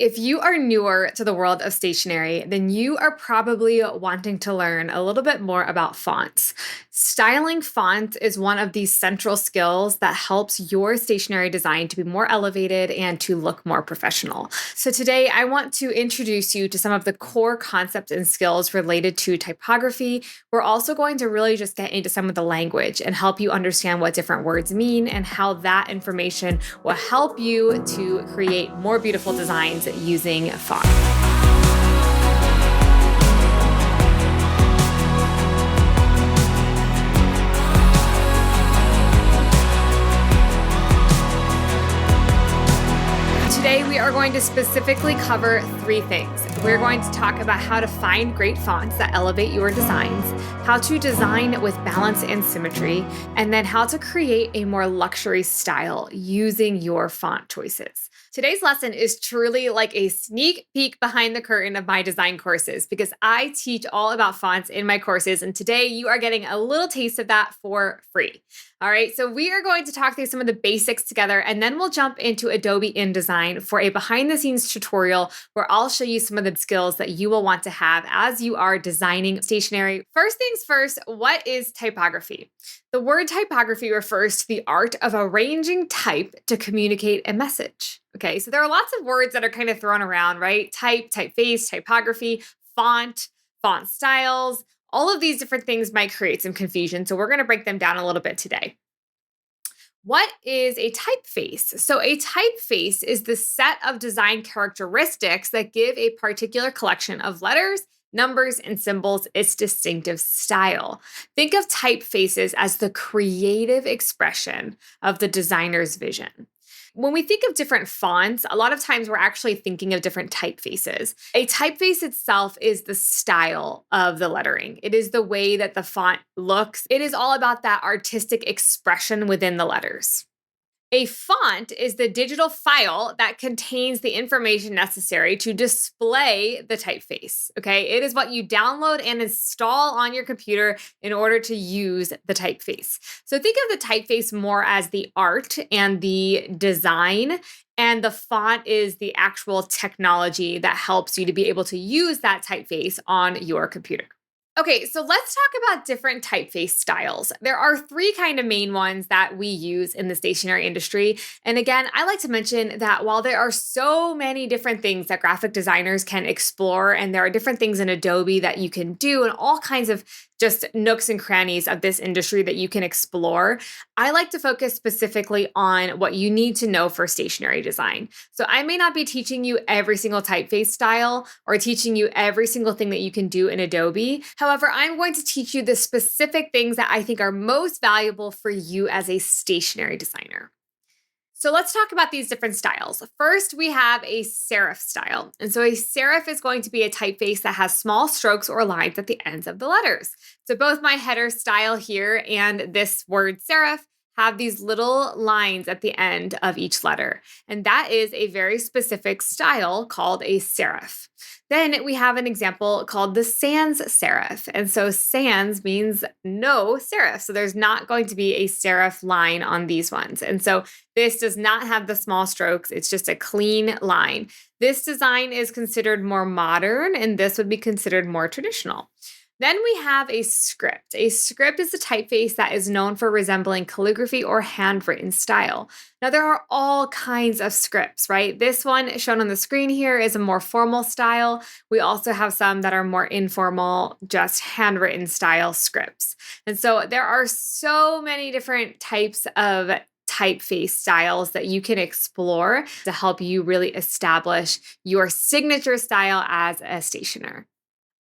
If you are newer to the world of stationery, then you are probably wanting to learn a little bit more about fonts. Styling fonts is one of these central skills that helps your stationery design to be more elevated and to look more professional. So, today I want to introduce you to some of the core concepts and skills related to typography. We're also going to really just get into some of the language and help you understand what different words mean and how that information will help you to create more beautiful designs using font. Today, we are going to specifically cover three things. We're going to talk about how to find great fonts that elevate your designs, how to design with balance and symmetry, and then how to create a more luxury style using your font choices. Today's lesson is truly like a sneak peek behind the curtain of my design courses because I teach all about fonts in my courses, and today you are getting a little taste of that for free. All right, so we are going to talk through some of the basics together, and then we'll jump into Adobe InDesign for a behind-the-scenes tutorial where I'll show you some of the skills that you will want to have as you are designing stationery. First things first, what is typography? The word typography refers to the art of arranging type to communicate a message. Okay, so there are lots of words that are kind of thrown around, right? Type, typeface, typography, font, font styles. All of these different things might create some confusion, so we're going to break them down a little bit today. What is a typeface? So a typeface is the set of design characteristics that give a particular collection of letters, numbers, and symbols its distinctive style. Think of typefaces as the creative expression of the designer's vision. When we think of different fonts, a lot of times we're actually thinking of different typefaces. A typeface itself is the style of the lettering. It is the way that the font looks. It is all about that artistic expression within the letters. A font is the digital file that contains the information necessary to display the typeface. Okay, it is what you download and install on your computer in order to use the typeface. So think of the typeface more as the art and the design, and the font is the actual technology that helps you to be able to use that typeface on your computer. Okay, so let's talk about different typeface styles. There are three kind of main ones that we use in the stationery industry. And again, I like to mention that while there are so many different things that graphic designers can explore, and there are different things in Adobe that you can do, and all kinds of just nooks and crannies of this industry that you can explore, I like to focus specifically on what you need to know for stationery design. So I may not be teaching you every single typeface style or teaching you every single thing that you can do in Adobe. However, I'm going to teach you the specific things that I think are most valuable for you as a stationery designer. So let's talk about these different styles. First, we have a serif style. And so a serif is going to be a typeface that has small strokes or lines at the ends of the letters. So both my header style here and this word serif have these little lines at the end of each letter. And that is a very specific style called a serif. Then we have an example called the sans serif. And so sans means no serif. So there's not going to be a serif line on these ones. And so this does not have the small strokes. It's just a clean line. This design is considered more modern, and this would be considered more traditional. Then we have a script. A script is a typeface that is known for resembling calligraphy or handwritten style. Now, there are all kinds of scripts, right? This one shown on the screen here is a more formal style. We also have some that are more informal, just handwritten style scripts. And so there are so many different types of typeface styles that you can explore to help you really establish your signature style as a stationer.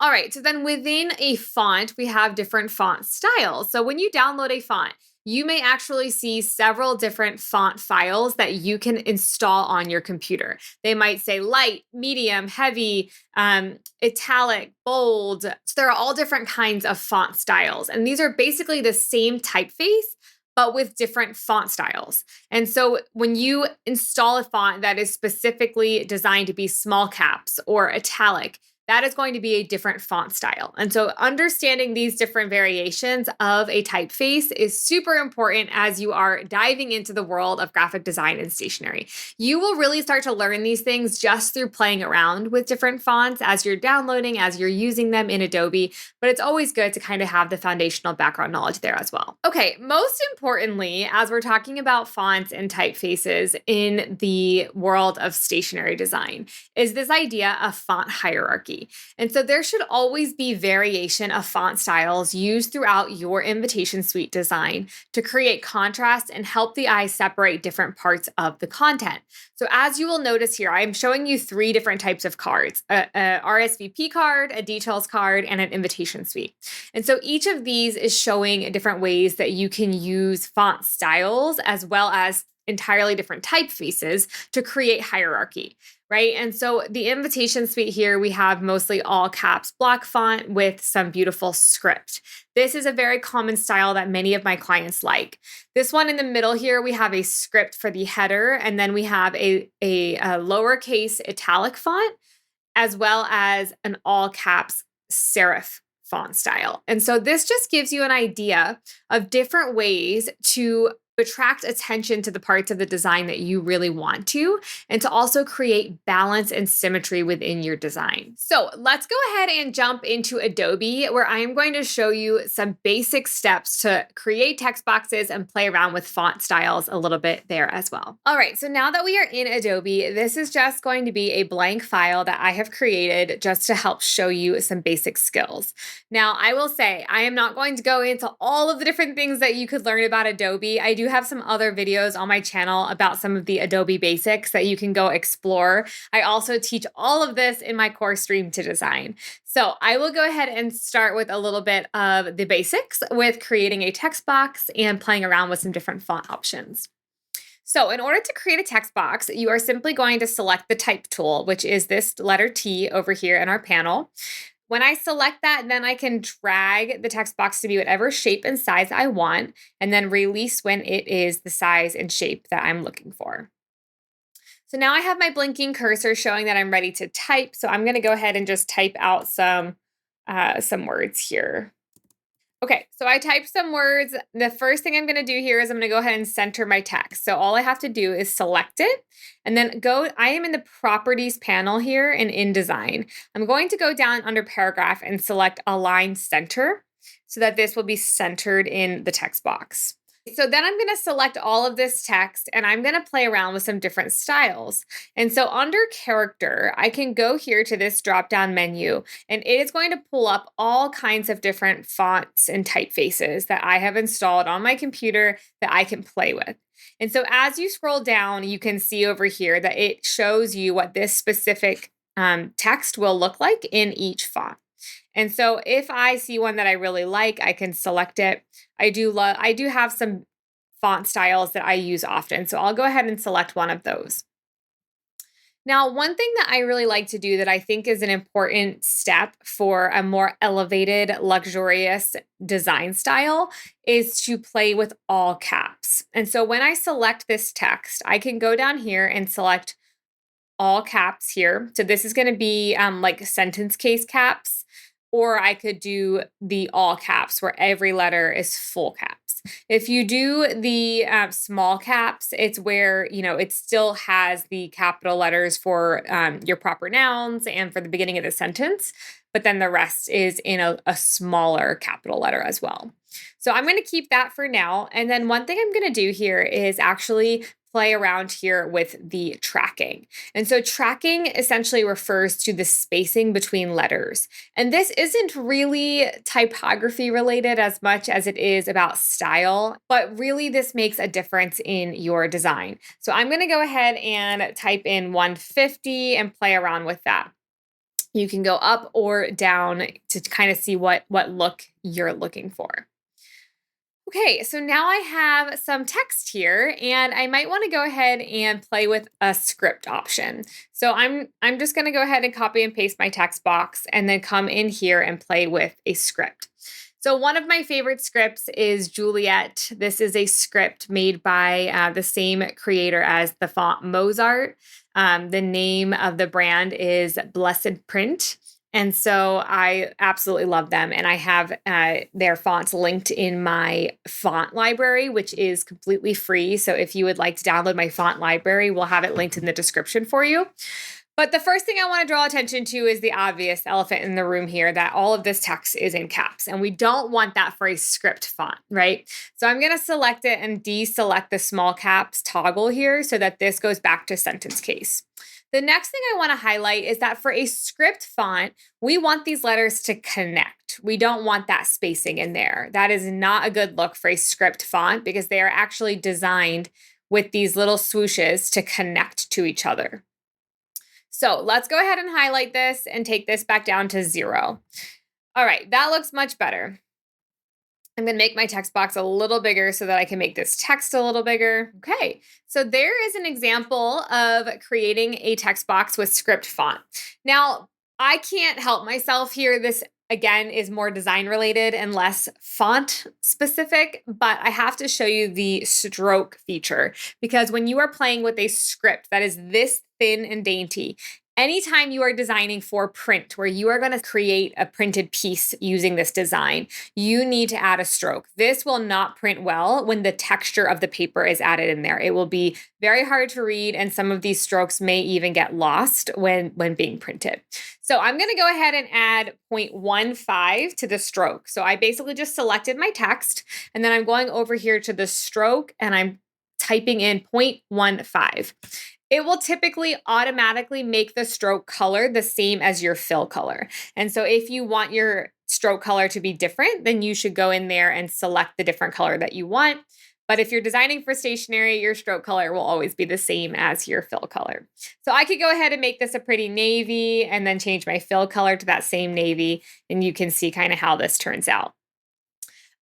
All right, so then within a font, we have different font styles. So when you download a font, you may actually see several different font files that you can install on your computer. They might say light, medium, heavy, italic, bold. So there are all different kinds of font styles. And these are basically the same typeface, but with different font styles. And so when you install a font that is specifically designed to be small caps or italic, that is going to be a different font style. And so understanding these different variations of a typeface is super important as you are diving into the world of graphic design and stationery. You will really start to learn these things just through playing around with different fonts as you're downloading, as you're using them in Adobe, but it's always good to kind of have the foundational background knowledge there as well. Okay, most importantly, as we're talking about fonts and typefaces in the world of stationery design, is this idea of font hierarchy. And so there should always be variation of font styles used throughout your invitation suite design to create contrast and help the eye separate different parts of the content. So as you will notice here, I'm showing you 3 different types of cards, a RSVP card, a details card, and an invitation suite. And so each of these is showing different ways that you can use font styles as well as entirely different typefaces to create hierarchy, right? And so the invitation suite here, we have mostly all caps block font with some beautiful script. This is a very common style that many of my clients like. This one in the middle here, we have a script for the header, and then we have a lowercase italic font, as well as an all caps serif font style. And so this just gives you an idea of different ways to attract attention to the parts of the design that you really want to, and to also create balance and symmetry within your design. So let's go ahead and jump into Adobe, where I am going to show you some basic steps to create text boxes and play around with font styles a little bit there as well. All right, so now that we are in Adobe, this is just going to be a blank file that I have created just to help show you some basic skills. Now, I will say, I am not going to go into all of the different things that you could learn about Adobe. I do have some other videos on my channel about some of the Adobe basics that you can go explore. I also teach all of this in my course Dream to Design. So I will go ahead and start with a little bit of the basics with creating a text box and playing around with some different font options. So in order to create a text box, you are simply going to select the type tool, which is this letter T over here in our panel. When I select that, then I can drag the text box to be whatever shape and size I want, and then release when it is the size and shape that I'm looking for. So now I have my blinking cursor showing that I'm ready to type. So I'm going to go ahead and just type out some words here. Okay, so I typed some words. The first thing I'm going to do here is I'm going to go ahead and center my text. So all I have to do is select it and then I am in the properties panel here in InDesign. I'm going to go down under paragraph and select align center so that this will be centered in the text box. So then I'm going to select all of this text and I'm going to play around with some different styles. And so under character, I can go here to this drop-down menu and it is going to pull up all kinds of different fonts and typefaces that I have installed on my computer that I can play with. And so as you scroll down, you can see over here that it shows you what this specific text will look like in each font. And so if I see one that I really like, I can select it. I do have some font styles that I use often, so I'll go ahead and select one of those. Now, one thing that I really like to do that I think is an important step for a more elevated, luxurious design style is to play with all caps. And so when I select this text, I can go down here and select all caps here. So this is going to be like sentence case caps. Or I could do the all caps where every letter is full caps. If you do the small caps, it's where, it still has the capital letters for your proper nouns and for the beginning of the sentence, but then the rest is in a smaller capital letter as well. So I'm going to keep that for now. And then one thing I'm going to do here is actually play around here with the tracking. And so tracking essentially refers to the spacing between letters. And this isn't really typography related as much as it is about style, but really this makes a difference in your design. So I'm going to go ahead and type in 150 and play around with that. You can go up or down to kind of see what look you're looking for. Okay, so now I have some text here and I might want to go ahead and play with a script option. So I'm just going to go ahead and copy and paste my text box and then come in here and play with a script. So one of my favorite scripts is Juliet. This is a script made by the same creator as the font Mozart. The name of the brand is Blessed Print. And so I absolutely love them. And I have their fonts linked in my font library, which is completely free. So if you would like to download my font library, we'll have it linked in the description for you. But the first thing I want to draw attention to is the obvious elephant in the room here, that all of this text is in caps, and we don't want that for a script font, right? So I'm going to select it and deselect the small caps toggle here so that this goes back to sentence case. The next thing I want to highlight is that for a script font, we want these letters to connect. We don't want that spacing in there. That is not a good look for a script font because they are actually designed with these little swooshes to connect to each other. So let's go ahead and highlight this and take this back down to 0. All right, that looks much better. I'm going to make my text box a little bigger so that I can make this text a little bigger. Okay, so there is an example of creating a text box with script font. Now, I can't help myself here. This, again, is more design related and less font specific, but I have to show you the stroke feature because when you are playing with a script that is this thin and dainty, anytime you are designing for print, where you are going to create a printed piece using this design, you need to add a stroke. This will not print well when the texture of the paper is added in there. It will be very hard to read, and some of these strokes may even get lost when being printed. So I'm going to go ahead and add 0.15 to the stroke. So I basically just selected my text, and then I'm going over here to the stroke, and I'm typing in 0.15. It will typically automatically make the stroke color the same as your fill color. And so if you want your stroke color to be different, then you should go in there and select the different color that you want. But if you're designing for stationery, your stroke color will always be the same as your fill color. So I could go ahead and make this a pretty navy and then change my fill color to that same navy, and you can see kind of how this turns out.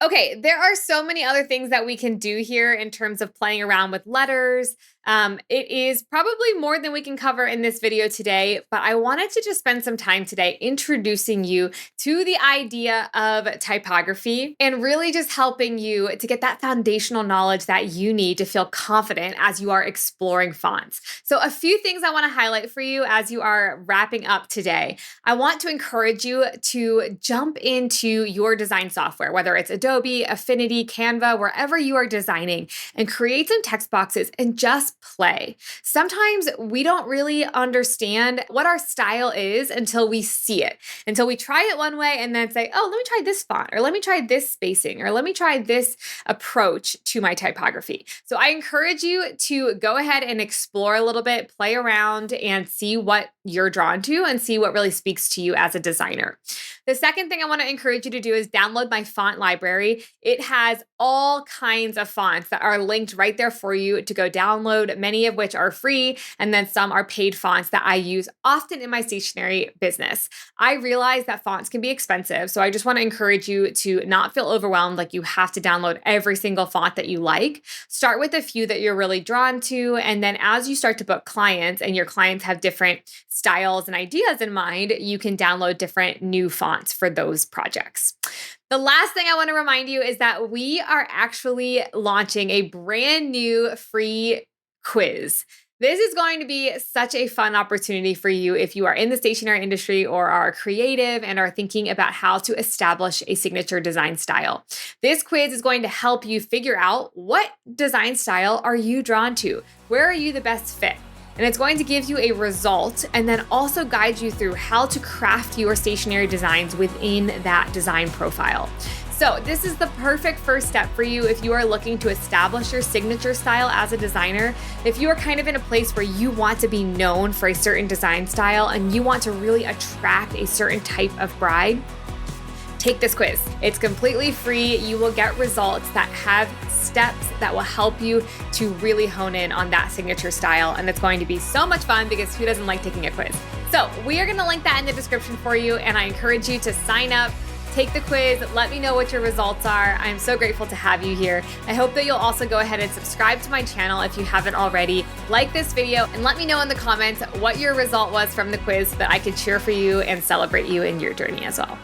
Okay, there are so many other things that we can do here in terms of playing around with letters. It is probably more than we can cover in this video today, but I wanted to just spend some time today introducing you to the idea of typography and really just helping you to get that foundational knowledge that you need to feel confident as you are exploring fonts. So a few things I want to highlight for you as you are wrapping up today. I want to encourage you to jump into your design software, whether it's Adobe, Affinity, Canva, wherever you are designing, and create some text boxes and just play. Sometimes we don't really understand what our style is until we see it, until we try it one way and then say, oh, let me try this font, or let me try this spacing, or let me try this approach to my typography. So I encourage you to go ahead and explore a little bit, play around, and see what you're drawn to and see what really speaks to you as a designer. The second thing I want to encourage you to do is download my font library. It has all kinds of fonts that are linked right there for you to go download, many of which are free, and then some are paid fonts that I use often in my stationery business. I realize that fonts can be expensive, so I just want to encourage you to not feel overwhelmed like you have to download every single font that you like. Start with a few that you're really drawn to, and then as you start to book clients and your clients have different styles and ideas in mind, you can download different new fonts for those projects. The last thing I want to remind you is that we are actually launching a brand new free quiz. This is going to be such a fun opportunity for you if you are in the stationery industry or are creative and are thinking about how to establish a signature design style. This quiz is going to help you figure out what design style are you drawn to? Where are you the best fit? And it's going to give you a result and then also guide you through how to craft your stationery designs within that design profile. So this is the perfect first step for you if you are looking to establish your signature style as a designer. If you are kind of in a place where you want to be known for a certain design style and you want to really attract a certain type of bride, take this quiz. It's completely free. You will get results that have steps that will help you to really hone in on that signature style. And it's going to be so much fun because who doesn't like taking a quiz? So we are going to link that in the description for you. And I encourage you to sign up, take the quiz, let me know what your results are. I'm so grateful to have you here. I hope that you'll also go ahead and subscribe to my channel if you haven't already. Like this video and let me know in the comments what your result was from the quiz so that I can cheer for you and celebrate you in your journey as well.